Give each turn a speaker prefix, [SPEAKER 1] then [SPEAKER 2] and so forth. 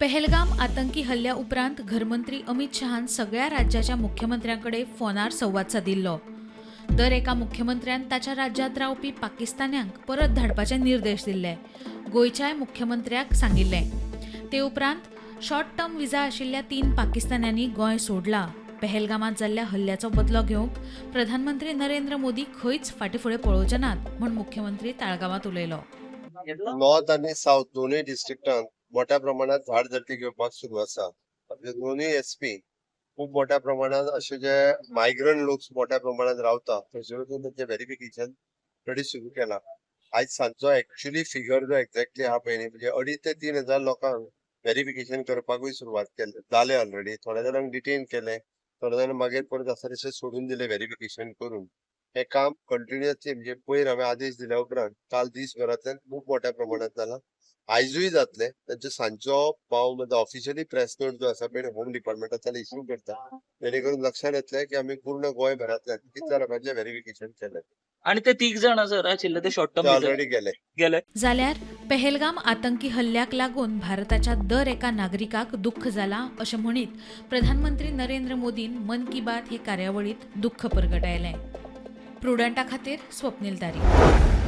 [SPEAKER 1] पहलगाम आतंकी हल्ल्या उपरांत घरमंत्री अमित शहान सगळ्या राज्याच्या मुख्यमंत्र्यांकडे फोनार संवाद सादिल्लो। दर एका मुख्यमंत्र्यान ताच्या राज्यात रावपी पाकिस्तान्यांक परत धाडपाचे निर्देश दिल्ले। गोयच्याय मुख्यमंत्र्याक सांगिल्ले। ते उपरांत शॉर्ट टर्म विजा आशिल्ल्या 3 पाकिस्तान्यांनी गोंय सोडला। पहलगामात जाल्ल्या हल्ल्याचो बदलो घेवंक प्रधानमंत्री नरेंद्र मोदी खंयच फाटीफुडें पळोवचे नात म्हूण मुख्यमंत्री ताळगांवात उलयलो।
[SPEAKER 2] नॉर्थ आणि साऊथ दोन्ही डिस्ट्रिक्टांत मोठ्या प्रमाणात झाड जळती घेवपाक सुरू आसा। दोन्ही एसपी खूप मोठ्या प्रमाणात असे जे मायग्रंट लोक मोठ्या प्रमाणात रावता त्यांचे व्हेरिफिकेशन स्टडी सुरू केला। आज सांजचो एक्चुअली फिगर जो एक्झॅक्टली हा पळय म्हणजे 2,500 ते 3,000 लोकांक व्हेरिफिकेशन करपाकूय सुरवात केली जाले ऑलरेडी। थोड्या जाणांक डिटेन केले, थोड्या जाणांक मागीर परत आसा तशें सोडून दिले व्हेरिफिकेशन करून। हे काम कंटिन्युअसली म्हणजे पयर हांवें आदेश दिल्या उपरांत काल दिसभरांतल्यान खूप मोठ्या प्रमाणात जाला। आयजूय जातले। त्यांचे सांजचो हांव ऑफिशियली प्रेस नोट जो आसा पळय होम डिपार्टमेंटातल्यान इश्यू करता, जेणेकरून लक्षात येतले की आम्ही पूर्ण गोंयभरांतल्यान कितल्या लोकांचे व्हेरिफिकेशन केले
[SPEAKER 3] आणि ते 3 जण सर आशिल्ले ते शॉर्ट टर्म
[SPEAKER 2] ऑलरेडी गेले।
[SPEAKER 1] जाल्यार पहलगाम आतंकी हल्ल्याक लागून भारताच्या दर एका नागरिकाक दुःख जाला अशें म्हणीत प्रधानमंत्री नरेंद्र मोदीन मन की बात हे कार्यावळीत दुःख परगटायलें। प्रुडंटा खातीर स्वप्नील तारी।